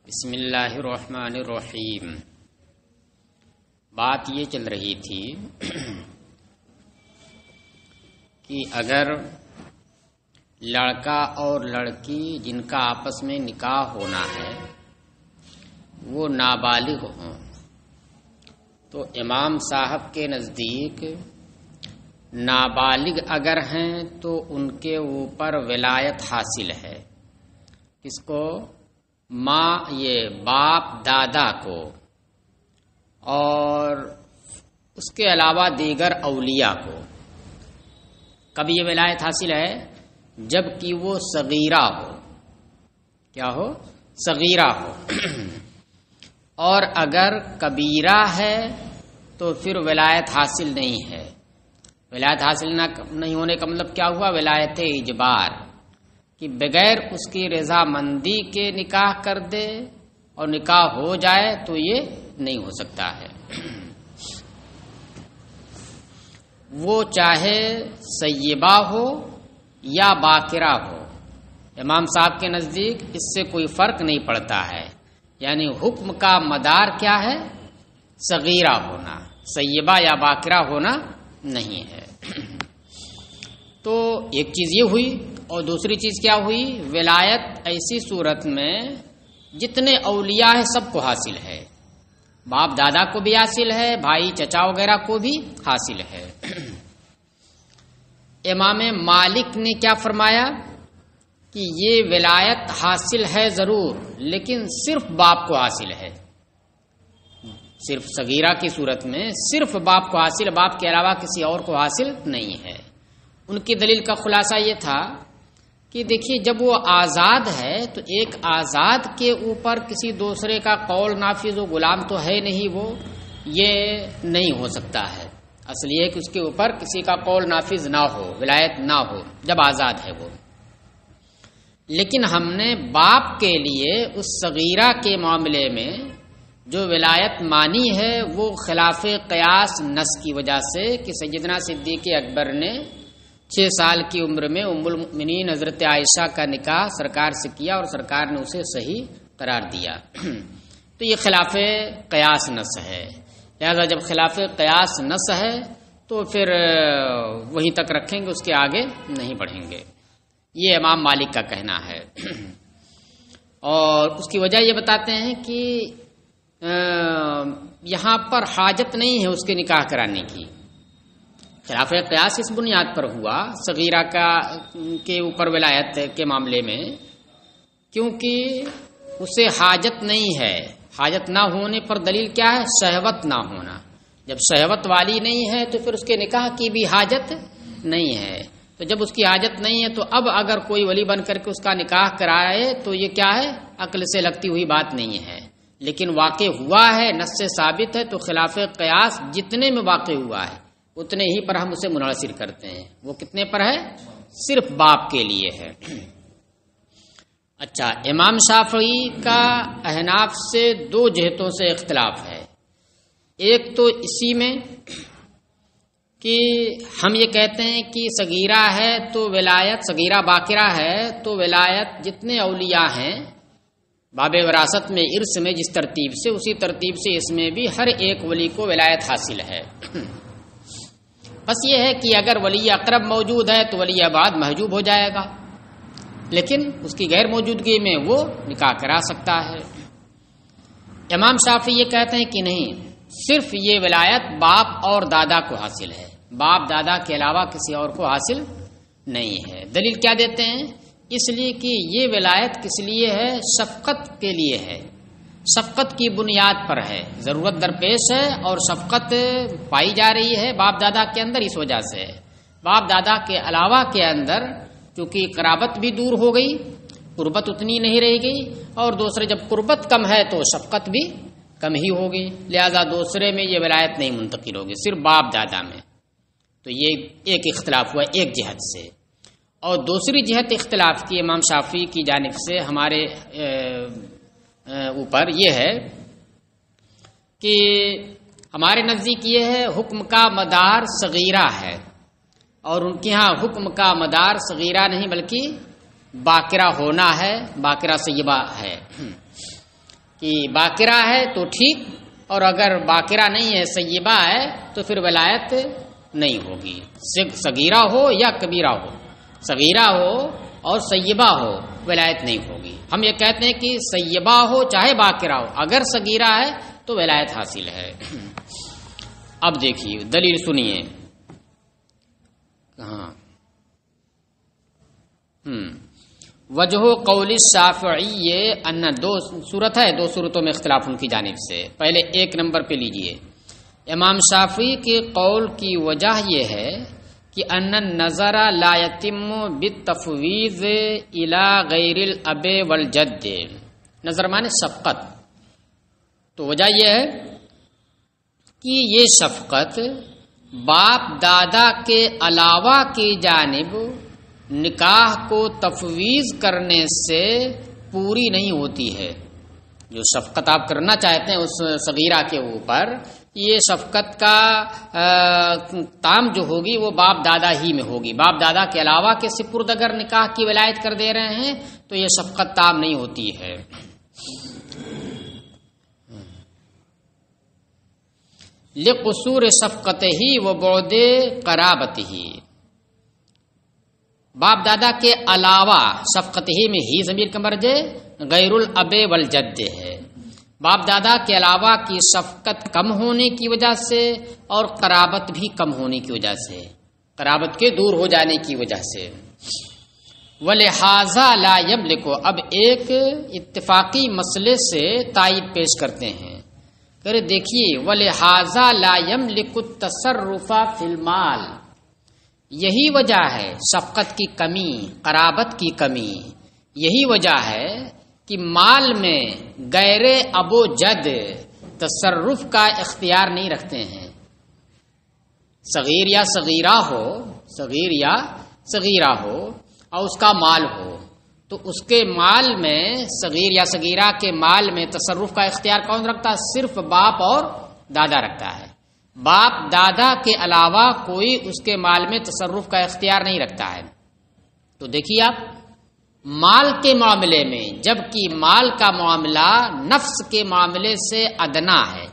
بسم اللہ الرحمن الرحیم۔ بات یہ چل رہی تھی کہ اگر لڑکا اور لڑکی جن کا آپس میں نکاح ہونا ہے وہ نابالغ ہوں تو امام صاحب کے نزدیک نابالغ اگر ہیں تو ان کے اوپر ولایت حاصل ہے۔ کس کو؟ یہ باپ دادا کو، اور اس کے علاوہ دیگر اولیاء کو۔ کب یہ ولایت حاصل ہے؟ جب کہ وہ صغیرہ ہو۔ کیا ہو؟ صغیرہ ہو۔ اور اگر کبیرہ ہے تو پھر ولایت حاصل نہیں ہے۔ ولایت حاصل نہیں ہونے کا مطلب کیا ہوا؟ ولایت اجبار، کہ بغیر اس کی رضامندی کے نکاح کر دے اور نکاح ہو جائے تو یہ نہیں ہو سکتا ہے۔ وہ چاہے سیبہ ہو یا باکرہ ہو، امام صاحب کے نزدیک اس سے کوئی فرق نہیں پڑتا ہے، یعنی حکم کا مدار کیا ہے؟ صغیرہ ہونا، سیبہ یا باکرہ ہونا نہیں ہے۔ تو ایک چیز یہ ہوئی، اور دوسری چیز کیا ہوئی؟ ولایت ایسی صورت میں جتنے اولیاء ہیں سب کو حاصل ہے، باپ دادا کو بھی حاصل ہے، بھائی چچا وغیرہ کو بھی حاصل ہے۔ امام مالک نے کیا فرمایا کہ یہ ولایت حاصل ہے ضرور، لیکن صرف باپ کو حاصل ہے۔ صرف صغیرہ کی صورت میں صرف باپ کو حاصل، باپ کے علاوہ کسی اور کو حاصل نہیں ہے۔ ان کی دلیل کا خلاصہ یہ تھا کہ دیکھیے، جب وہ آزاد ہے تو ایک آزاد کے اوپر کسی دوسرے کا قول نافذ ہو، غلام تو ہے نہیں وہ، یہ نہیں ہو سکتا ہے۔ اصل یہ کہ اس کے اوپر کسی کا قول نافذ نہ ہو، ولایت نہ ہو جب آزاد ہے وہ۔ لیکن ہم نے باپ کے لیے اس صغیرہ کے معاملے میں جو ولایت مانی ہے وہ خلاف قیاس نص کی وجہ سے، کہ سیدنا صدیق اکبر نے 6 سال کی عمر میں ام المؤمنین حضرت عائشہ کا نکاح سرکار سے کیا اور سرکار نے اسے صحیح قرار دیا۔ تو یہ خلاف قیاس نص ہے، لہذا جب خلاف قیاس نص ہے تو پھر وہیں تک رکھیں گے، اس کے آگے نہیں بڑھیں گے۔ یہ امام مالک کا کہنا ہے، اور اس کی وجہ یہ بتاتے ہیں کہ یہاں پر حاجت نہیں ہے اس کے نکاح کرانے کی۔ خلاف قیاس اس بنیاد پر ہوا صغیرہ کے اوپر ولایت کے معاملے میں، کیونکہ اسے حاجت نہیں ہے۔ حاجت نہ ہونے پر دلیل کیا ہے؟ شہوت نہ ہونا۔ جب شہوت والی نہیں ہے تو پھر اس کے نکاح کی بھی حاجت نہیں ہے۔ تو جب اس کی حاجت نہیں ہے تو اب اگر کوئی ولی بن کر کے اس کا نکاح کرائے تو یہ کیا ہے؟ عقل سے لگتی ہوئی بات نہیں ہے، لیکن واقع ہوا ہے، نص سے ثابت ہے، تو خلاف قیاس جتنے میں واقع ہوا ہے اتنے ہی پر ہم اسے منحصر کرتے ہیں۔ وہ کتنے پر ہے؟ صرف باپ کے لیے ہے۔ اچھا، امام شافعی کا احناف سے 2 جہتوں سے اختلاف ہے۔ ایک تو اسی میں کہ ہم یہ کہتے ہیں کہ صغیرہ ہے تو ولایت، صغیرہ باکرہ ہے تو ولایت جتنے اولیاء ہیں باب وراثت میں، ارث میں جس ترتیب سے، اسی ترتیب سے اس میں بھی ہر ایک ولی کو ولایت حاصل ہے۔ بس یہ ہے کہ اگر ولی اقرب موجود ہے تو ولی ابعد محجوب ہو جائے گا، لیکن اس کی غیر موجودگی میں وہ نکاح کرا سکتا ہے۔ امام شافعی یہ کہتے ہیں کہ نہیں، صرف یہ ولایت باپ اور دادا کو حاصل ہے، باپ دادا کے علاوہ کسی اور کو حاصل نہیں ہے۔ دلیل کیا دیتے ہیں؟ اس لیے کہ یہ ولایت کس لیے ہے؟ شفقت کے لیے ہے، شفقت کی بنیاد پر ہے، ضرورت درپیش ہے اور شفقت پائی جا رہی ہے باپ دادا کے اندر، اس وجہ سے ہے۔ باپ دادا کے علاوہ کے اندر کیونکہ قرابت بھی دور ہو گئی، قربت اتنی نہیں رہ گئی، اور دوسرے جب قربت کم ہے تو شفقت بھی کم ہی ہوگی، لہذا دوسرے میں یہ ولایت نہیں منتقل ہوگی، صرف باپ دادا میں۔ تو یہ ایک اختلاف ہوا ایک جہت سے، اور دوسری جہت اختلاف کی امام شافعی کی جانب سے ہمارے اوپر یہ ہے کہ ہمارے نزدیک یہ ہے حکم کا مدار صغیرہ ہے، اور ان کے ہاں حکم کا مدار صغیرہ نہیں بلکہ باکرہ ہونا ہے، باکرہ سیبہ ہے۔ کہ باقرہ ہے تو ٹھیک، اور اگر باقرہ نہیں ہے سیبہ ہے تو پھر ولایت نہیں ہوگی، صغیرہ ہو یا کبیرہ ہو، صغیرہ ہو اور سیبہ ہو ولایت نہیں ہوگی۔ ہم یہ کہتے ہیں کہ سیبہ ہو چاہے باقرہ ہو، اگر صغیرہ ہے تو ولایت حاصل ہے۔ اب دیکھیے دلیل سنیے، کہاں وجہ قول الشافعی ان دو صورت ہے، دو صورتوں میں اختلاف ان کی جانب سے۔ پہلے ایک نمبر پہ لیجئے، امام شافعی کے قول کی وجہ یہ ہے کہ ان النظر لا یتم بالتفویض الی غیر الاب والجد، نظر مانے شفقت، تو وجہ یہ ہے کہ یہ شفقت باپ دادا کے علاوہ کی جانب نکاح کو تفویض کرنے سے پوری نہیں ہوتی ہے۔ جو شفقت آپ کرنا چاہتے ہیں اس صغیرہ کے اوپر، یہ شفقت کا تام جو ہوگی وہ باپ دادا ہی میں ہوگی، باپ دادا کے علاوہ کے سپرد اگر نکاح کی ولایت کر دے رہے ہیں تو یہ شفقت تام نہیں ہوتی ہے۔ لقصور شفقتہ و بعد قرابتہ، باپ دادا کے علاوہ شفقت ہی میں ہی ضمیر کا مرجع غیر الاب والجد ہے، باپ دادا کے علاوہ کی شفقت کم ہونے کی وجہ سے اور قرابت بھی کم ہونے کی وجہ سے، قرابت کے دور ہو جانے کی وجہ سے۔ ولہذا لا یملک، اب ایک اتفاقی مسئلے سے تائید پیش کرتے ہیں، کہ دیکھیے ولہذا لا یملک التصرف فی المال، یہی وجہ ہے شفقت کی کمی، قرابت کی کمی، یہی وجہ ہے کہ مال میں غیر ابو جد تصرف کا اختیار نہیں رکھتے ہیں۔ صغیر یا صغیرہ ہو، صغیر یا صغیرہ ہو اور اس کا مال ہو، تو اس کے مال میں، صغیر یا صغیرہ کے مال میں تصرف کا اختیار کون رکھتا ہے؟ صرف باپ اور دادا رکھتا ہے، باپ دادا کے علاوہ کوئی اس کے مال میں تصرف کا اختیار نہیں رکھتا ہے۔ تو دیکھیے آپ مال کے معاملے میں، جبکہ مال کا معاملہ نفس کے معاملے سے ادنا ہے،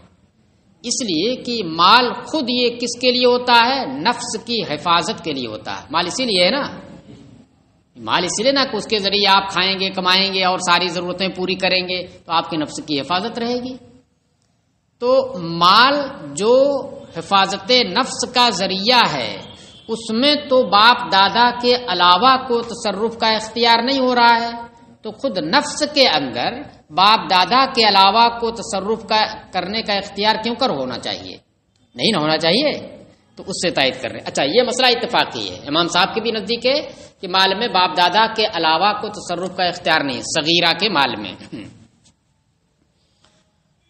اس لیے کہ مال خود یہ کس کے لیے ہوتا ہے؟ نفس کی حفاظت کے لیے ہوتا ہے۔ مال اسی لیے ہے نا، مال اسی لیے نا کہ اس کے ذریعے آپ کھائیں گے، کمائیں گے اور ساری ضرورتیں پوری کریں گے تو آپ کے نفس کی حفاظت رہے گی۔ تو مال جو حفاظت نفس کا ذریعہ ہے، اس میں تو باپ دادا کے علاوہ کو تصرف کا اختیار نہیں ہو رہا ہے، تو خود نفس کے اندر باپ دادا کے علاوہ کو تصرف کا کرنے کا اختیار کیوں کر ہونا چاہیے؟ نہیں نہ ہونا چاہیے، تو اس سے تائید کر رہے ہیں۔ اچھا، یہ مسئلہ اتفاقی ہے، امام صاحب کے بھی نزدیک ہے کہ مال میں باپ دادا کے علاوہ کو تصرف کا اختیار نہیں، صغیرہ کے مال میں۔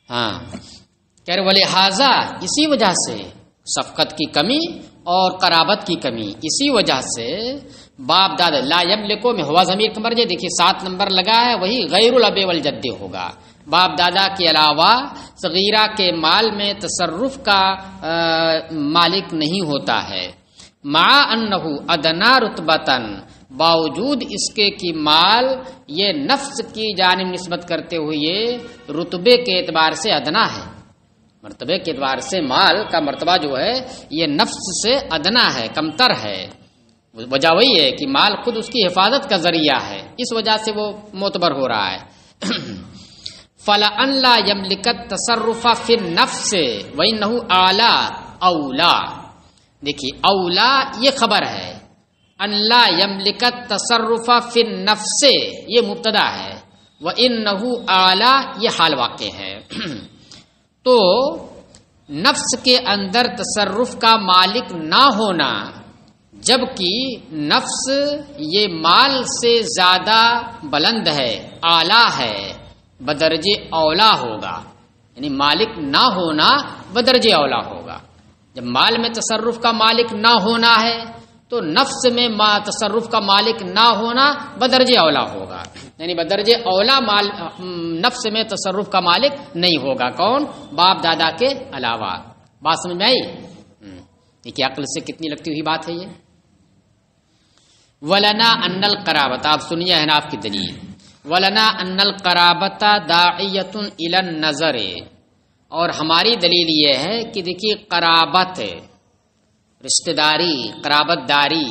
ہاں، کہہ رہے ولہذا، اسی وجہ سے شفقت کی کمی اور قرابت کی کمی، اسی وجہ سے باپ دادا لا یملکو میں ہوا ضمیر کا مرجع، دیکھیے 7 نمبر لگا ہے، وہی غیر الاب والجد ہوگا، باپ دادا کے علاوہ صغیرہ کے مال میں تصرف کا مالک نہیں ہوتا ہے۔ مع انہ ادنا رتبتن، باوجود اس کے کہ مال یہ نفس کی جانب نسبت کرتے ہوئے رتبے کے اعتبار سے ادنا ہے، مرتبے کے اعتبار سے مال کا مرتبہ جو ہے یہ نفس سے ادنا ہے، کمتر ہے۔ وجہ وہی ہے کہ مال خود اس کی حفاظت کا ذریعہ ہے، اس وجہ سے وہ معتبر ہو رہا ہے۔ فَلَأَنْ لَا يَمْلِكَ التَّصَرُّفَ فِي النَّفْسِ وَإِنَّهُ أَعْلَى أَوْلَى، دیکھیے اولا یہ خبر ہے، ان لا یملک التصرف فی النفس یہ مبتدا ہے، وَإِنَّهُ أَعْلَى یہ حال واقع ہے۔ تو نفس کے اندر تصرف کا مالک نہ ہونا، جبکہ نفس یہ مال سے زیادہ بلند ہے، اعلیٰ ہے، بدرجے اولا ہوگا، یعنی مالک نہ ہونا بدرجے اولا ہوگا۔ جب مال میں تصرف کا مالک نہ ہونا ہے تو نفس میں تصرف کا مالک نہ ہونا بدرجے اولا ہوگا، یعنی بدرجے اولا نفس میں تصرف کا مالک نہیں ہوگا، کون؟ باپ دادا کے علاوہ۔ بات سمجھ میں آئی؟ دیکھیے عقل سے کتنی لگتی ہوئی بات ہے یہ۔ وَلَنَا أَنَّ الْقَرَابَةَ، آپ سنیے احناف کی دلیل، ولنا ان القرابۃ داعیۃ الی النظر، اور ہماری دلیل یہ ہے کہ دیکھیے قرابت، رشتہ داری، قرابت داری،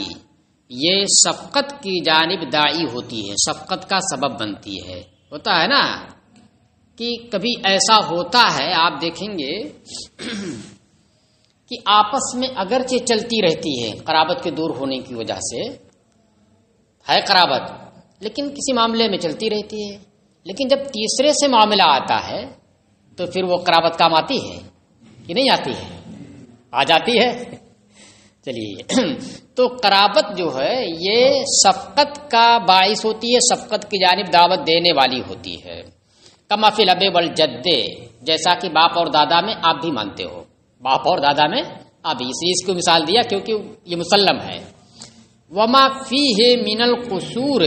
یہ شفقت کی جانب داعی ہوتی ہے، شفقت کا سبب بنتی ہے۔ ہوتا ہے نا کہ کبھی ایسا ہوتا ہے، آپ دیکھیں گے کہ آپس میں اگرچہ چلتی رہتی ہے قرابت کے دور ہونے کی وجہ سے، ہے قرابت، لیکن کسی معاملے میں چلتی رہتی ہے، لیکن جب تیسرے سے معاملہ آتا ہے تو پھر وہ قرابت کام آتی ہے کہ نہیں آتی ہے؟ آ جاتی ہے۔ چلیے، تو قرابت جو ہے یہ شفقت کا باعث ہوتی ہے، شفقت کی جانب دعوت دینے والی ہوتی ہے۔ کما فی الاب والجد، جیسا کہ باپ اور دادا میں آپ بھی مانتے ہو، باپ اور دادا میں آپ بھی، اس لیے اس کو مثال دیا کیونکہ یہ مسلم ہے۔ وما فیہ من القصور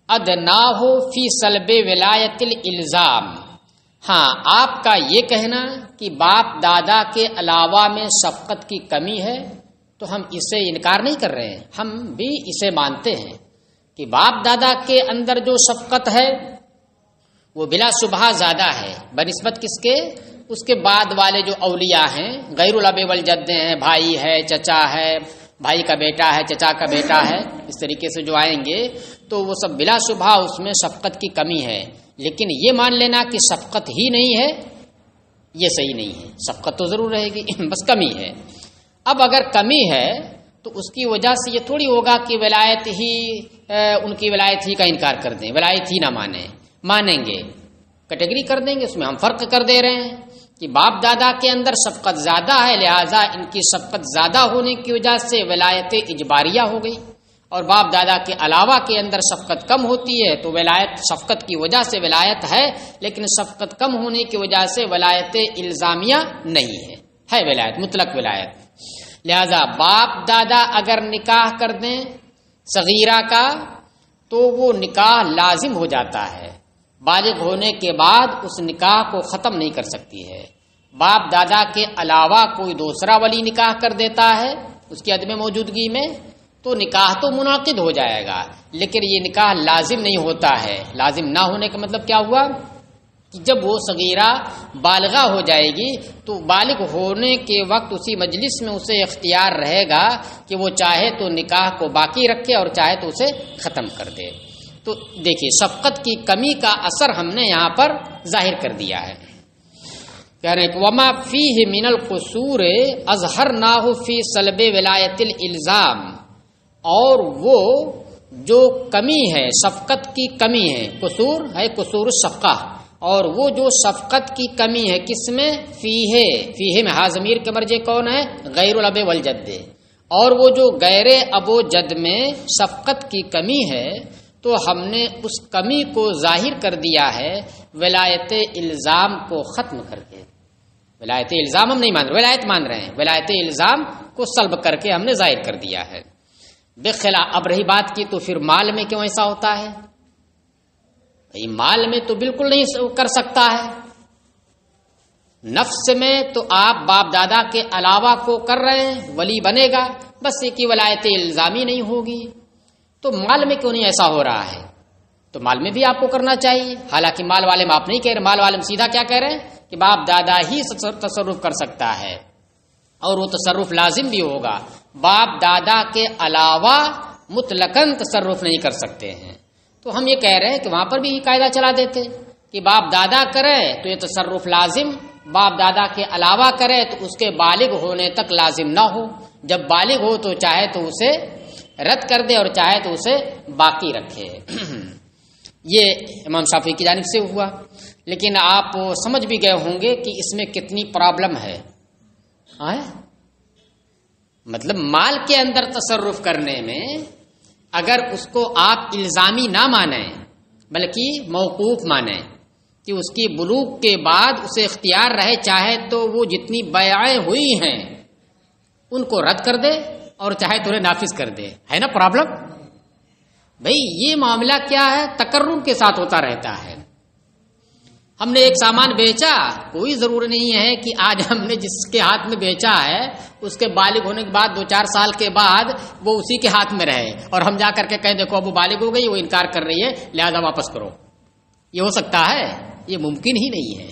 ادناہ فی سلب ولایت الالزام، ہاں آپ کا یہ کہنا کہ باپ دادا کے علاوہ میں شفقت کی کمی ہے تو ہم اسے انکار نہیں کر رہے ہیں، ہم بھی اسے مانتے ہیں کہ باپ دادا کے اندر جو شفقت ہے وہ بلا شبہ زیادہ ہے بنسبت کس کے؟ اس کے بعد والے جو اولیاء ہیں، غیر الاب والجد ہیں، بھائی ہے، چچا ہے، بھائی کا بیٹا ہے، چچا کا بیٹا ہے، اس طریقے سے جو آئیں گے تو وہ سب بلا شبہ اس میں شفقت کی کمی ہے، لیکن یہ مان لینا کہ شفقت ہی نہیں ہے یہ صحیح نہیں ہے، شفقت تو ضرور رہے گی، بس کمی ہے۔ اب اگر کمی ہے تو اس کی وجہ سے یہ تھوڑی ہوگا کہ ولایت ہی ان کی ولایت ہی کا انکار کر دیں، ولایت ہی نہ مانیں گے، کیٹیگری کر دیں گے، اس میں ہم فرق کر دے رہے ہیں کہ باپ دادا کے اندر شفقت زیادہ ہے، لہذا ان کی شفقت زیادہ ہونے کی وجہ سے ولایت اجباریہ ہو گئی، اور باپ دادا کے علاوہ کے اندر شفقت کم ہوتی ہے تو ولایت شفقت کی وجہ سے ولایت ہے، لیکن شفقت کم ہونے کی وجہ سے ولایت الزامیہ نہیں ہے ولایت، مطلق ولایت۔ لہذا باپ دادا اگر نکاح کر دیں صغیرہ کا تو وہ نکاح لازم ہو جاتا ہے، بالغ ہونے کے بعد اس نکاح کو ختم نہیں کر سکتی ہے۔ باپ دادا کے علاوہ کوئی دوسرا ولی نکاح کر دیتا ہے اس کی عدم موجودگی میں تو نکاح تو منعقد ہو جائے گا، لیکن یہ نکاح لازم نہیں ہوتا ہے۔ لازم نہ ہونے کا مطلب کیا ہوا کہ جب وہ صغیرہ بالغہ ہو جائے گی تو بالغ ہونے کے وقت اسی مجلس میں اسے اختیار رہے گا کہ وہ چاہے تو نکاح کو باقی رکھے اور چاہے تو اسے ختم کر دے۔ تو دیکھیے شفقت کی کمی کا اثر ہم نے یہاں پر ظاہر کر دیا ہے۔ کہہ رہے ہیں وما فیہ من القصور اظہرناہ فی سلب ولایت الالزام، اور وہ جو کمی ہے شفقت کی کمی ہے، قصور ہے قصور الشفقہ، اور وہ جو شفقت کی کمی ہے کس میں؟ فیہ میں ہا ضمیر کے مرجع کون ہے؟ غیر الاب والجد، اور وہ جو غیر اب و جد میں شفقت کی کمی ہے تو ہم نے اس کمی کو ظاہر کر دیا ہے ولایت الزام کو ختم کر کے۔ ولایت الزام ہم نہیں مان رہے، ولایت مان رہے ہیں، ولایت الزام کو سلب کر کے ہم نے ظاہر کر دیا ہے۔ بخلاف اب رہی بات کی تو پھر مال میں کیوں ایسا ہوتا ہے؟ بھائی مال میں تو بالکل نہیں کر سکتا ہے، نفس میں تو آپ باپ دادا کے علاوہ کو کر رہے ہیں، ولی بنے گا، بس یہ کہ ولایت الزامی نہیں ہوگی، تو مال میں کیوں نہیں ایسا ہو رہا ہے؟ تو مال میں بھی آپ کو کرنا چاہیے، حالانکہ مال والے میں آپ نہیں کہہ رہے، مال والے میں سیدھا کیا کہہ رہے ہیں کہ باپ دادا ہی تصرف کر سکتا ہے، اور وہ تصرف لازم بھی ہوگا، باپ دادا کے علاوہ مطلقاً تصرف نہیں کر سکتے ہیں۔ تو ہم یہ کہہ رہے ہیں کہ وہاں پر بھی قاعدہ چلا دیتے کہ باپ دادا کرے تو یہ تصرف لازم، باپ دادا کے علاوہ کرے تو اس کے بالغ ہونے تک لازم نہ ہو، جب بالغ ہو تو چاہے تو اسے رد کر دے اور چاہے تو اسے باقی رکھے۔ یہ امام شافعی کی جانب سے ہوا، لیکن آپ سمجھ بھی گئے ہوں گے کہ اس میں کتنی پرابلم ہے۔ مطلب مال کے اندر تصرف کرنے میں اگر اس کو آپ الزامی نہ مانیں بلکہ موقوف مانیں کہ اس کی بلوغ کے بعد اسے اختیار رہے، چاہے تو وہ جتنی بیعیں ہوئی ہیں ان کو رد کر دے اور چاہے تو انہیں نافذ کر دے، ہے نا پرابلم؟ بھئی یہ معاملہ کیا ہے؟ تکرر کے ساتھ ہوتا رہتا ہے ہم نے ایک سامان بیچا، کوئی ضروری نہیں ہے کہ آج ہم نے جس کے ہاتھ میں بیچا ہے اس کے بالغ ہونے کے بعد 2-4 سال کے بعد وہ اسی کے ہاتھ میں رہے اور ہم جا کر کے کہیں دیکھو اب وہ بالغ ہو گئی، وہ انکار کر رہی ہے لہذا واپس کرو. یہ ہو سکتا ہے؟ یہ ممکن ہی نہیں ہے.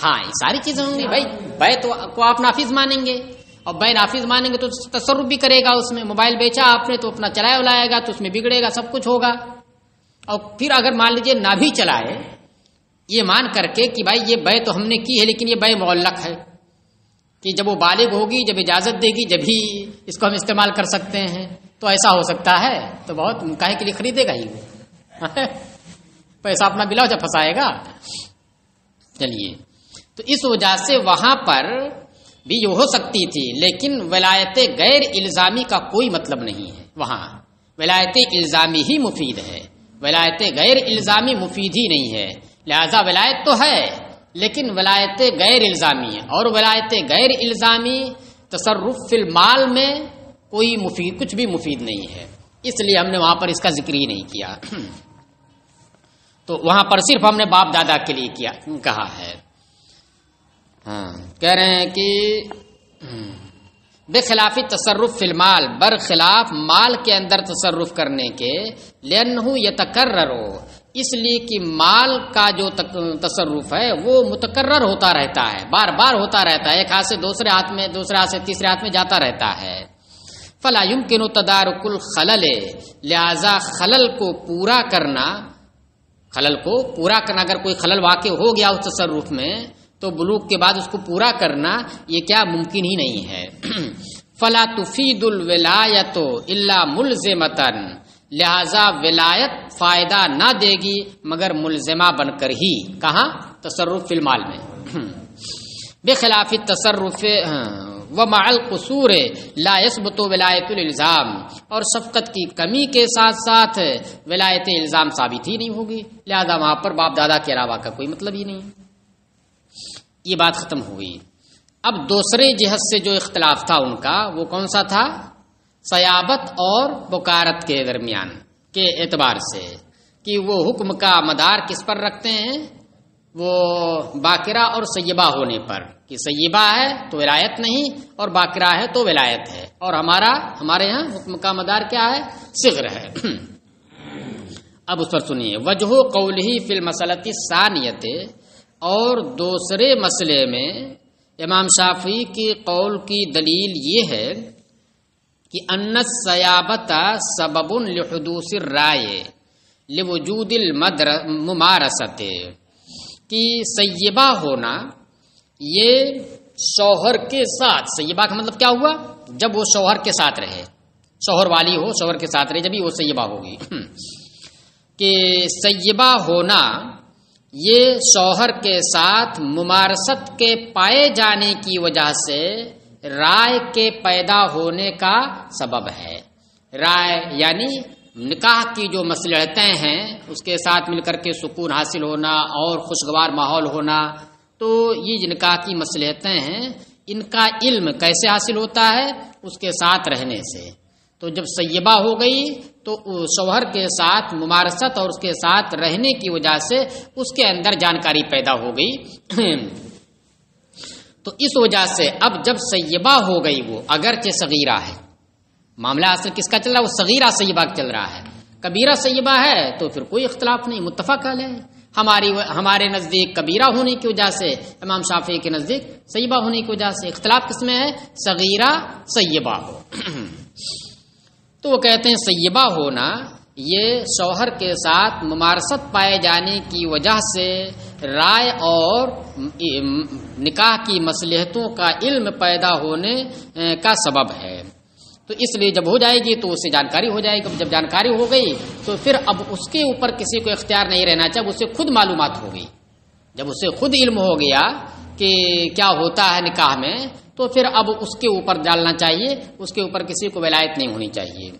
ہاں یہ ساری چیزیں ہوں گی بھائی. بے تو کو آپ نافذ مانیں گے اور بے نافذ مانیں گے تو تصرف بھی کرے گا اس میں. موبائل بیچا آپ نے تو اپنا چلایا ولائے گا تو اس میں بگڑے گا، سب کچھ ہوگا. اور پھر اگر مان لیجئے نہ بھی چلائے، یہ مان کر کے کہ بھائی یہ بے تو ہم نے کی ہے لیکن یہ بے معلق ہے کہ جب وہ بالغ ہوگی، جب اجازت دے گی، جب ہی اس کو ہم استعمال کر سکتے ہیں، تو ایسا ہو سکتا ہے. تو بہت کاہے کے لیے خریدے گا ہی وہ پیسہ اپنا بلا جب پھنسائے گا. چلیے، تو اس وجہ سے وہاں پر بھی یہ ہو سکتی تھی، لیکن ولایت غیر الزامی کا کوئی مطلب نہیں ہے. وہاں ولایت الزامی ہی مفید ہے، ولایت غیر الزامی مفید ہی نہیں ہے. لہذا ولایت تو ہے لیکن ولایت غیر الزامی ہے، اور ولایت غیر الزامی تصرف فی المال میں کوئی مفید، کچھ بھی مفید نہیں ہے. اس لیے ہم نے وہاں پر اس کا ذکر ہی نہیں کیا. تو وہاں پر صرف ہم نے باپ دادا کے لیے کیا کہا ہے. کہہ رہے ہیں کہ بخلاف تصرف فی المال، برخلاف مال کے اندر تصرف کرنے کے، لأنہ یتکرر، اس لیے کہ مال کا جو تصرف ہے وہ متکرر ہوتا رہتا ہے، بار بار ہوتا رہتا ہے، ایک ہاتھ سے دوسرے ہاتھ میں، دوسرے ہاتھ سے تیسرے ہاتھ میں جاتا رہتا ہے. فلا یمکن تدارک الخلل، لہذا خلل کو پورا کرنا، اگر کوئی خلل واقع ہو گیا اس تصرف میں تو بلوغ کے بعد اس کو پورا کرنا یہ کیا ممکن ہی نہیں ہے. فلا تفید الولایت الا ملزمتن، لہذا ولایت فائدہ نہ دے گی مگر ملزمہ بن کر ہی. کہاں؟ تصرف فی المال میں. بخلاف التصرف ومع القصور لا يثبت ولایت الالزام، اور شفقت کی کمی کے ساتھ ساتھ ولایت الزام ثابت ہی نہیں ہوگی. لہذا وہاں پر باپ دادا کے علاوہ کا کوئی مطلب ہی نہیں. یہ بات ختم ہوئی. اب دوسرے جہت سے جو اختلاف تھا ان کا، وہ کون سا تھا؟ سیابت اور بکارت کے درمیان کے اعتبار سے، کہ وہ حکم کا مدار کس پر رکھتے ہیں؟ وہ باقرہ اور سیبہ ہونے پر، کہ سیبہ ہے تو ولایت نہیں اور باقرہ ہے تو ولایت ہے. اور ہمارے یہاں حکم کا مدار کیا ہے؟ صغر ہے. اب اس پر سنیے. وجہ قولہ فی المسألۃ الثانیۃ، اور دوسرے مسئلے میں امام شافعی کی قول کی دلیل یہ ہے کہ ان السیابۃ سبب لحدوث الرائے لوجود الممارست، کہ سیبہ ہونا یہ شوہر کے ساتھ، سیبہ کا مطلب کیا ہوا؟ جب وہ شوہر کے ساتھ رہے، شوہر والی ہو، شوہر کے ساتھ رہے، جبھی وہ سیبہ ہوگی. کہ سیبہ ہونا یہ شوہر کے ساتھ ممارست کے پائے جانے کی وجہ سے رائے کے پیدا ہونے کا سبب ہے. رائے یعنی نکاح کی جو مصلحتیں ہیں اس کے ساتھ مل کر کے سکون حاصل ہونا اور خوشگوار ماحول ہونا. تو یہ نکاح کی مصلحتیں ہیں، ان کا علم کیسے حاصل ہوتا ہے؟ اس کے ساتھ رہنے سے. تو جب سیبہ ہو گئی تو شوہر کے ساتھ ممارست اور اس کے ساتھ رہنے کی وجہ سے اس کے اندر جانکاری پیدا ہو گئی. تو اس وجہ سے اب جب سیبہ ہو گئی، وہ اگرچہ صغیرہ ہے، معاملہ اصل کس کا چل رہا ہے؟ وہ صغیرہ سیبہ چل رہا ہے. کبیرہ سیبہ ہے تو پھر کوئی اختلاف نہیں، متفق ہے. ہمارے نزدیک کبیرہ ہونے کی وجہ سے، امام شافعی کے نزدیک سیبہ ہونے کی وجہ سے. اختلاف کس میں ہے؟ صغیرہ سیبہ ہو. تو وہ کہتے ہیں سیبہ ہونا یہ شوہر کے ساتھ ممارست پائے جانے کی وجہ سے رائے اور نکاح کی مصلحتوں کا علم پیدا ہونے کا سبب ہے. تو اس لیے جب ہو جائے گی تو اس سے جانکاری ہو جائے گی. جب جانکاری ہو گئی تو پھر اب اس کے اوپر کسی کو اختیار نہیں رہنا چاہیے، اسے خود معلومات ہو گئی. جب اسے خود علم ہو گیا کہ کیا ہوتا ہے نکاح میں، تو پھر اب اس کے اوپر ڈالنا چاہیے، اس کے اوپر کسی کو ولایت نہیں ہونی چاہیے.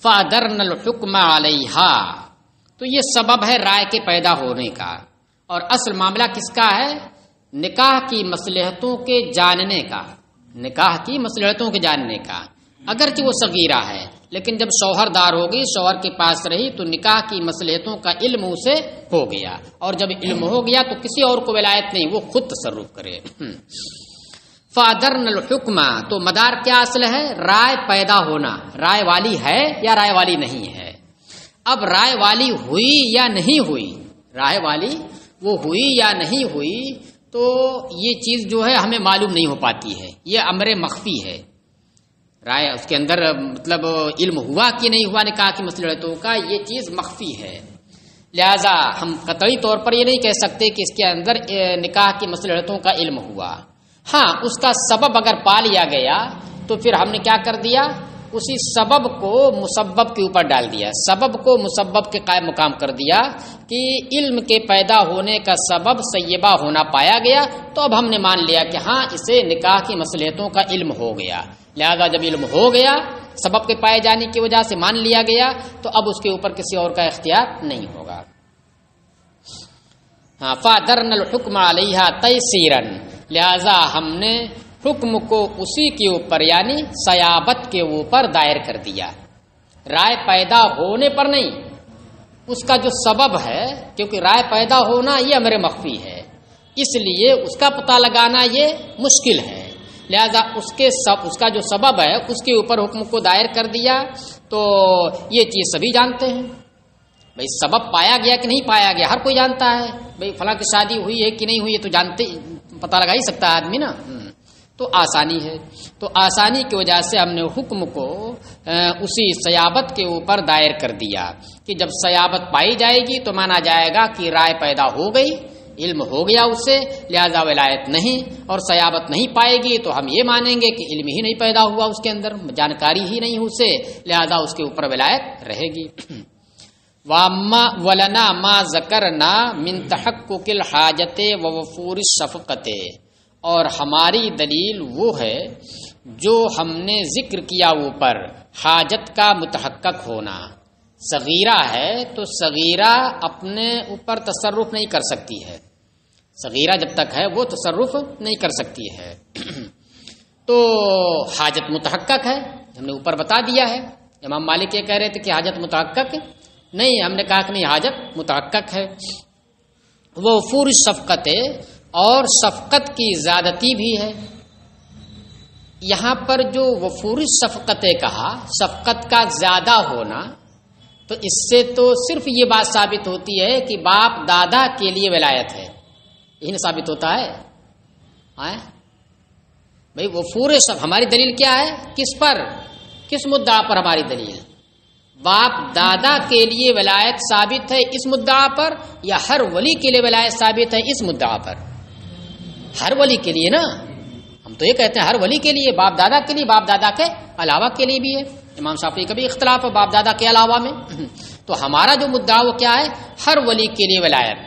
فَأَدَرْنَ الْحُكْمَ عَلَيْهَا، تو یہ سبب ہے رائے کے پیدا ہونے کا. اور اصل معاملہ کس کا ہے؟ نکاح کی مصلحتوں کے جاننے کا، نکاح کی مصلحتوں کے جاننے کا. اگرچہ وہ صغیرہ ہے لیکن جب شوہر دار ہو گئی، شوہر کے پاس رہی، تو نکاح کی مصلحتوں کا علم اسے ہو گیا، اور جب علم ہو گیا تو کسی اور کو ولایت نہیں، وہ خود تصرف کرے۔ فادرن الحکم، تو مدار کیا اصل ہے؟ رائے پیدا ہونا، رائے والی ہے یا رائے والی نہیں ہے۔ اب رائے والی ہوئی یا نہیں ہوئی، رائے والی وہ ہوئی یا نہیں ہوئی، تو یہ چیز جو ہے ہمیں معلوم نہیں ہو پاتی ہے، یہ امر مخفی ہے۔ رائے اس کے اندر مطلب علم ہوا کہ نہیں ہوا نکاح کی مصلحتوں کا، یہ چیز مخفی ہے، لہذا ہم قطعی طور پر یہ نہیں کہہ سکتے کہ اس کے اندر نکاح کی مصلحتوں کا علم ہوا۔ ہاں، اس کا سبب اگر پا لیا گیا تو پھر ہم نے کیا کر دیا؟ اسی سبب کو مسبب کے اوپر ڈال دیا، سبب کو مسبب کے قائم مقام کر دیا کہ علم کے پیدا ہونے کا سبب سیبہ ہونا پایا گیا، تو اب ہم نے مان لیا کہ ہاں اسے نکاح کی مصلحتوں کا علم ہو گیا، لہذا جب علم ہو گیا، سبب کے پائے جانے کی وجہ سے مان لیا گیا، تو اب اس کے اوپر کسی اور کا اختیار نہیں ہوگا۔ ہاں، فادرن الحکم علیہا تیسیرا، لہذا ہم نے حکم کو اسی کے اوپر یعنی سیابت کے اوپر دائر کر دیا، رائے پیدا ہونے پر نہیں، اس کا جو سبب ہے، کیونکہ رائے پیدا ہونا یہ امر مخفی ہے، اس لیے اس کا پتہ لگانا یہ مشکل ہے، لہذا اس کا جو سبب ہے اس کے اوپر حکم کو دائر کر دیا، تو یہ چیز سبھی جانتے ہیں، بھئی سبب پایا گیا کہ نہیں پایا گیا، ہر کوئی جانتا ہے، بھئی فلاں کی شادی ہوئی ہے کہ نہیں ہوئی ہے، تو جانتے پتہ لگا ہی سکتا ہے آدمی نا، تو آسانی ہے، تو آسانی کی وجہ سے ہم نے حکم کو اسی سیابت کے اوپر دائر کر دیا کہ جب سیابت پائی جائے گی تو مانا جائے گا کہ رائے پیدا ہو گئی، علم ہو گیا اس سے، لہذا ولایت نہیں، اور سیابت نہیں پائے گی تو ہم یہ مانیں گے کہ علم ہی نہیں پیدا ہوا اس کے اندر، جانکاری ہی نہیں اسے، لہذا اس کے اوپر ولایت رہے گی۔ وَلَنَا مَا ذَكَرْنَا مِن تَحَقُّقِ الْحَاجَةِ وَوُفُورِ الشَّفْقَةِ، اور ہماری دلیل وہ ہے جو ہم نے ذکر کیا اوپر، حاجت کا متحقق ہونا۔ صغیرہ ہے تو صغیرہ اپنے اوپر تصرف نہیں کر سکتی ہے، صغیرہ جب تک ہے وہ تصرف نہیں کر سکتی ہے، تو حاجت متحقق ہے، ہم نے اوپر بتا دیا ہے۔ امام مالک یہ کہہ رہے تھے کہ حاجت متحقق نہیں، ہم نے کہا کہ نہیں، حاجت متحقق ہے۔ وہ وفور شفقت، اور شفقت کی زیادتی بھی ہے۔ یہاں پر جو وفور شفقت کہا، شفقت کا زیادہ ہونا، تو اس سے تو صرف یہ بات ثابت ہوتی ہے کہ باپ دادا کے لیے ولایت ہے، یہی نہ ثابت ہوتا ہے۔ بھائی وفور ہماری دلیل کیا ہے؟ کس پر، کس مدعا پر ہماری دلیل؟ باپ دادا کے لیے ولایت ثابت ہے اس مدعا پر، یا ہر ولی کے لیے ولایت ثابت ہے اس مدعا پر؟ ہر ولی کے لیے نا، ہم تو یہ کہتے ہیں ہر ولی کے لیے، باپ دادا کے لیے، باپ دادا کے علاوہ کے لیے بھی ہے، امام شافعی کا بھی اختلاف ہے باپ دادا کے علاوہ میں، تو ہمارا جو مدعا وہ کیا ہے؟ ہر ولی کے لیے ولایت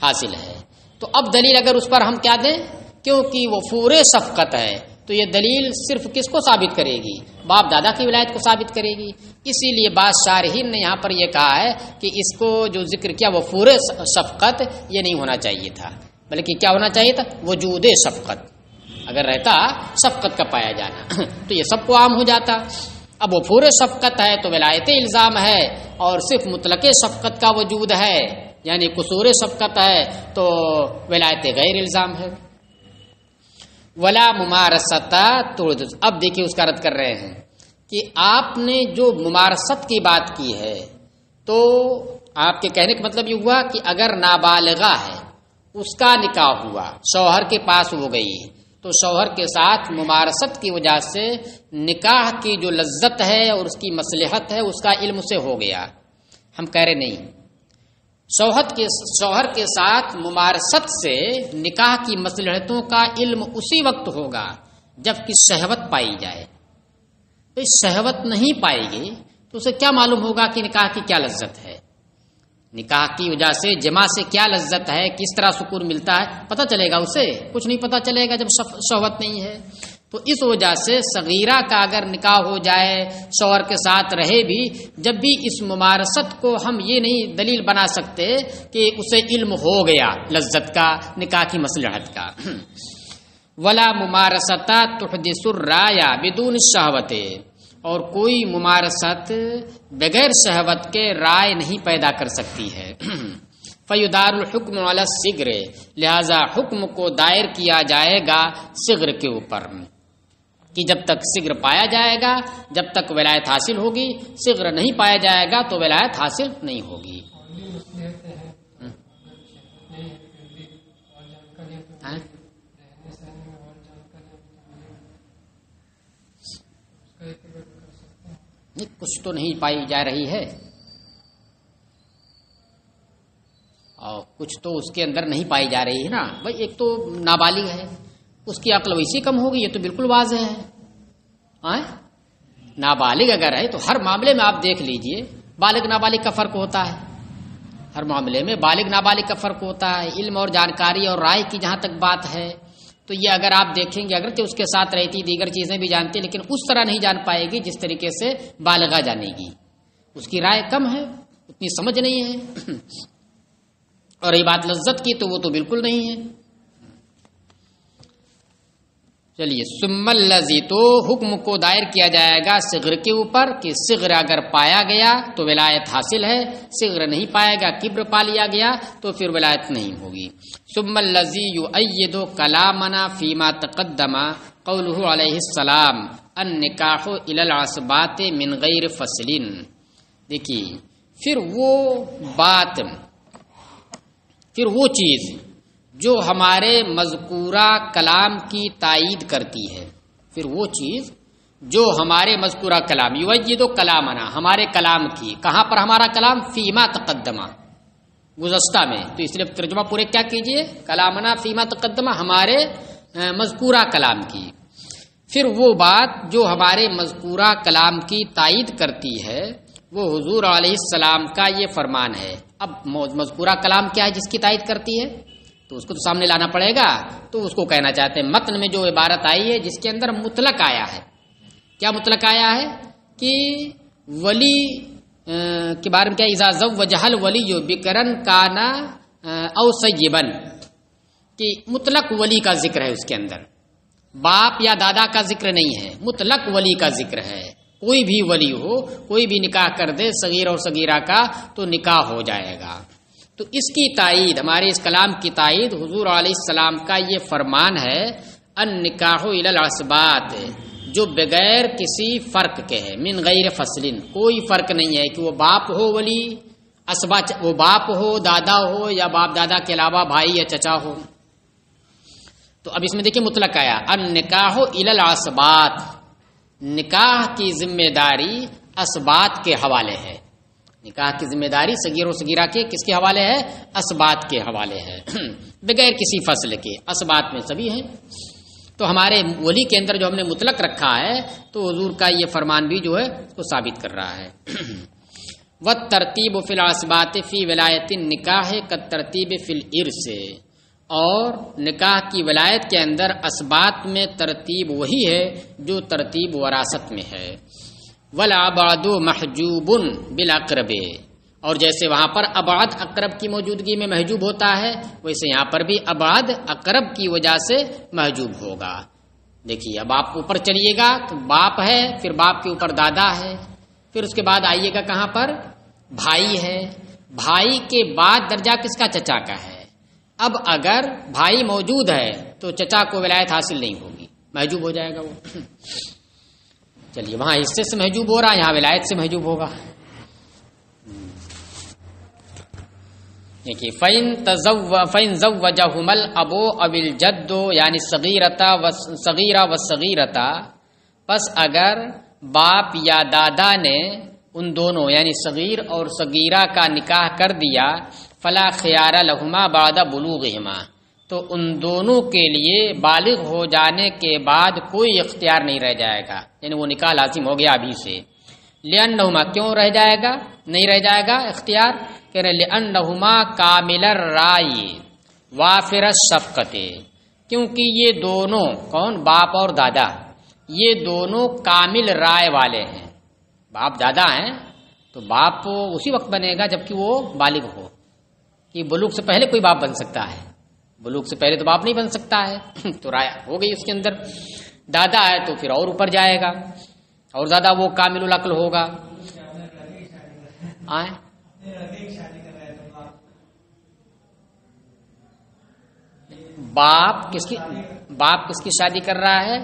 حاصل ہے۔ تو اب دلیل اگر اس پر ہم کیا دیں، کیونکہ وہ وفور شفقت ہے، تو یہ دلیل صرف کس کو ثابت کرے گی؟ باپ دادا کی ولایت کو ثابت کرے گی۔ اسی لیے بعض شارحین نے یہاں پر یہ کہا ہے کہ اس کو جو ذکر کیا وفور شفقت، یہ نہیں ہونا چاہیے تھا، بلکہ کیا ہونا چاہیے تھا؟ وجود شفقت، اگر رہتا شفقت کا پایا جانا تو یہ سب کو عام ہو جاتا۔ اب وفور شفقت ہے تو ولایت الزام ہے، اور صرف مطلق شفقت کا وجود ہے یعنی قصور شفقت ہے تو ولایت غیر الزام ہے۔ ولا ممارست تردد، اب دیکھیے اس کا رد کر رہے ہیں کہ آپ نے جو ممارست کی بات کی ہے، تو آپ کے کہنے کا مطلب یہ ہوا کہ اگر نابالغہ ہے، اس کا نکاح ہوا، شوہر کے پاس ہو گئی، تو شوہر کے ساتھ ممارست کی وجہ سے نکاح کی جو لذت ہے اور اس کی مصلحت ہے اس کا علم سے ہو گیا۔ ہم کہہ رہے نہیں، شوہر کے ساتھ ممارست سے نکاح کی مصلحتوں کا علم اسی وقت ہوگا جب کہ شہوت پائی جائے۔ تو شہوت نہیں پائے گی تو اسے کیا معلوم ہوگا کہ نکاح کی کیا لذت ہے؟ نکاح کی وجہ سے جماع سے کیا لذت ہے، کس طرح سکون ملتا ہے، پتہ چلے گا اسے؟ کچھ نہیں پتہ چلے گا جب شہوت نہیں ہے۔ تو اس وجہ سے صغیرہ کا اگر نکاح ہو جائے، شوہر کے ساتھ رہے بھی، جب بھی اس ممارست کو ہم یہ نہیں دلیل بنا سکتے کہ اسے علم ہو گیا لذت کا، نکاح کی مصلحت کا۔ ولا ممارستا تحدث الرایا بدون الشہوت، اور کوئی ممارست بغیر شہوت کے رائے نہیں پیدا کر سکتی ہے۔ فیدار الحکم علی الصغر، لہذا حکم کو دائر کیا جائے گا صغر کے اوپر، کہ جب تک صغر پایا جائے گا جب تک ولایت حاصل ہوگی، صغر نہیں پایا جائے گا تو ولایت حاصل نہیں ہوگی۔ کچھ تو نہیں پائی جا رہی ہے اور کچھ تو اس کے اندر نہیں پائی جا رہی ہے نا بھائی۔ ایک تو نابالغ ہے، اس کی عقل ویسے کم ہوگی، یہ تو بالکل واضح ہے۔ نابالغ اگر ہے تو ہر معاملے میں آپ دیکھ لیجئے بالغ نابالغ کا فرق ہوتا ہے، ہر معاملے میں بالغ نابالغ کا فرق ہوتا ہے۔ علم اور جانکاری اور رائے کی جہاں تک بات ہے تو یہ اگر آپ دیکھیں گے اگرچہ اس کے ساتھ رہتی دیگر چیزیں بھی جانتی لیکن اس طرح نہیں جان پائے گی جس طریقے سے بالغہ جانے گی، اس کی رائے کم ہے، اتنی سمجھ نہیں ہے۔ اور یہ بات لذت کی تو وہ تو بالکل نہیں ہے۔ چلیے ثم الذی، تو حکم کو دائر کیا جائے گا صغر کے اوپر کہ صغر اگر پایا گیا تو ولایت حاصل ہے، صغر نہیں پایا گیا کبر پا لیا گیا تو پھر ولایت نہیں ہوگی۔ ثم الذی یؤید کلامنا فیما تقدم قوله علیہ السلام النکاح الی العصبات من غیر فصل۔ دیکھیے پھر وہ بات، پھر وہ چیز جو ہمارے مذکورہ کلام کی تائید کرتی ہے، پھر وہ چیز جو ہمارے مذکورہ کلام یؤید کلامنا، ہمارے کلام کی، کہاں پر ہمارا کلام؟ فیما تقدمہ، گزشتہ میں، تو اس لیے ترجمہ پورے کیا کیجئے، کلامنا فیما تقدمہ، ہمارے مذکورہ کلام کی۔ پھر وہ بات جو ہمارے مذکورہ کلام کی تائید کرتی ہے وہ حضور علیہ السلام کا یہ فرمان ہے۔ اب مذکورہ کلام کیا ہے جس کی تائید کرتی ہے؟ تو اس کو تو سامنے لانا پڑے گا، تو اس کو کہنا چاہتے ہیں متن میں جو عبارت آئی ہے جس کے اندر مطلق آیا ہے۔ کیا مطلق آیا ہے؟ کہ ولی کے بارے میں کیا، اذا زوجہ الولی بکرن کانا او سیبن، کہ مطلق ولی کا ذکر ہے، اس کے اندر باپ یا دادا کا ذکر نہیں ہے، مطلق ولی کا ذکر ہے۔ کوئی بھی ولی ہو، کوئی بھی نکاح کر دے صغیر اور صغیرہ کا تو نکاح ہو جائے گا۔ تو اس کی تائید، ہمارے اس کلام کی تائید حضور علیہ السلام کا یہ فرمان ہے، النکاح الی العصبات، جو بغیر کسی فرق کے ہے، من غیر فصل، کوئی فرق نہیں ہے کہ وہ باپ ہو ولی، اسبا وہ باپ ہو، دادا ہو، یا باپ دادا کے علاوہ بھائی یا چچا ہو۔ تو اب اس میں دیکھیں مطلق آیا النکاح الی العصبات، نکاح کی ذمہ داری اسبات کے حوالے ہے، نکاح کی ذمہ داری صغیر و صغیرہ کے کس کے حوالے ہے؟ اسبات کے حوالے ہے، بغیر کسی فصل کے، اسبات میں سبھی ہیں۔ تو ہمارے ولی کے اندر جو ہم نے مطلق رکھا ہے تو حضور کا یہ فرمان بھی جو ہے اس کو ثابت کر رہا ہے۔ وَالتَّرْتِيبُ فِي الْعَصْبَاتِ فِي وِلَایَةِ النِّکَاحِ كَالتَّرْتِیبِ فِی الْإِرْثِ، اور نکاح کی ولایت کے اندر اسبات میں ترتیب وہی ہے جو ترتیب وراثت میں ہے۔ وَالْأَبْعَدُ مَحْجُوبٌ بِالْأَقْرَبِ، اور جیسے وہاں پر ابعد اقرب کی موجودگی میں محجوب ہوتا ہے ویسے یہاں پر بھی ابعد اقرب کی وجہ سے محجوب ہوگا۔ دیکھیے اب آپ اوپر چلیے گا تو باپ ہے، پھر باپ کے اوپر دادا ہے، پھر اس کے بعد آئیے گا کہاں پر؟ بھائی ہے، بھائی کے بعد درجہ کس کا؟ چچا کا ہے۔ اب اگر بھائی موجود ہے تو چچا کو ولایت حاصل نہیں ہوگی، محجوب ہو جائے گا وہ۔ چلیے وہاں حصے سے محجوب ہو رہا ہے، یہاں ولایت سے محجوب ہوگا۔ دیکھیے فَإِن زَوَّجَهُمَا الْأَبُ أَوِ الْجَدُّ، یعنی صغیرہ و صغیرتا، پس اگر باپ یا دادا نے ان دونوں یعنی صغیر اور صغیرہ کا نکاح کر دیا، فلا خیار لہما بعد بلوغہما، تو ان دونوں کے لیے بالغ ہو جانے کے بعد کوئی اختیار نہیں رہ جائے گا، یعنی وہ نکاح لازم ہو گیا ابھی سے۔ لأنہما، کیوں رہ جائے گا؟ نہیں رہ جائے گا اختیار، کہہ رہے لأنہما کامل الرائی وافر الشفقت، کیونکہ یہ دونوں، کون؟ باپ اور دادا، یہ دونوں کامل رائے والے ہیں۔ باپ دادا ہیں تو باپ اسی وقت بنے گا جبکہ وہ بالغ ہو، کہ بلوغ سے پہلے کوئی باپ بن سکتا ہے، بلوغ سے پہلے تو باپ نہیں بن سکتا ہے، تو رائے ہو گئی اس کے اندر۔ دادا ہے تو پھر اور اوپر جائے گا، اور زیادہ وہ کامل العقل ہوگا. آئیں باپ کس کی شادی کر رہا ہے؟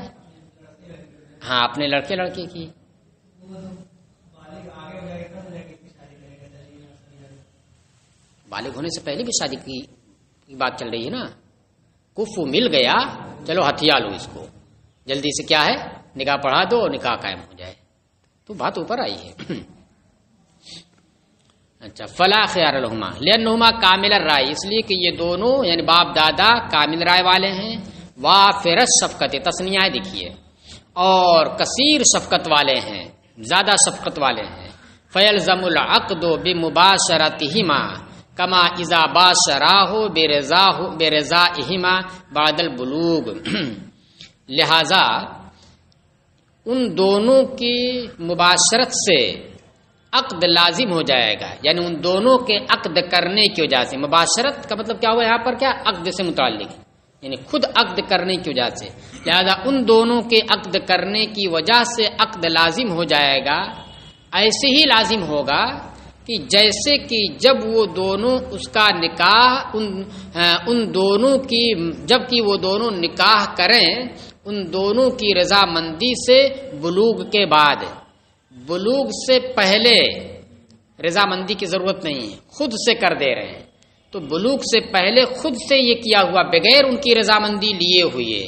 ہاں اپنے لڑکے کی. بالغ ہونے سے پہلے بھی شادی کی بات چل رہی ہے نا. کفو مل گیا چلو ہتھیا لو اس کو جلدی سے کیا ہے نکاح پڑھا دو اور نکاح قائم ہو جائے تو بات اوپر آئی ہے. اچھا فلا خیار لہما لأنہما کامل الرائے اس لیے کہ یہ دونوں یعنی باپ دادا کامل رائے والے ہیں. وافر الشفقت تسنیہ دیکھیے اور کثیر شفقت والے ہیں زیادہ شفقت والے ہیں. فیلزم العقد بمباشرتہما کما اذا باشراہ برضاہما بعد البلوغ. لہذا ان دونوں کی مباشرت سے عقد لازم ہو جائے گا یعنی ان دونوں کے عقد کرنے کی وجہ سے. مباشرت کا مطلب کیا ہوا یہاں پر کیا عقد سے متعلق یعنی خود عقد کرنے کی وجہ سے. لہذا ان دونوں کے عقد کرنے کی وجہ سے عقد لازم ہو جائے گا. ایسے ہی لازم ہوگا کہ جیسے کہ جب وہ دونوں اس کا نکاح ان دونوں کی جب کہ وہ دونوں نکاح کریں ان دونوں کی رضامندی سے بلوغ کے بعد. بلوغ سے پہلے رضامندی کی ضرورت نہیں ہے خود سے کر دے رہے ہیں تو بلوغ سے پہلے خود سے یہ کیا ہوا بغیر ان کی رضامندی لیے ہوئے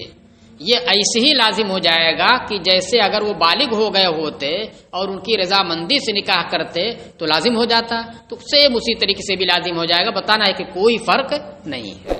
یہ ایسے ہی لازم ہو جائے گا کہ جیسے اگر وہ بالغ ہو گئے ہوتے اور ان کی رضامندی سے نکاح کرتے تو لازم ہو جاتا تو سیم اسی طریقے سے بھی لازم ہو جائے گا. بتانا ہے کہ کوئی فرق نہیں ہے.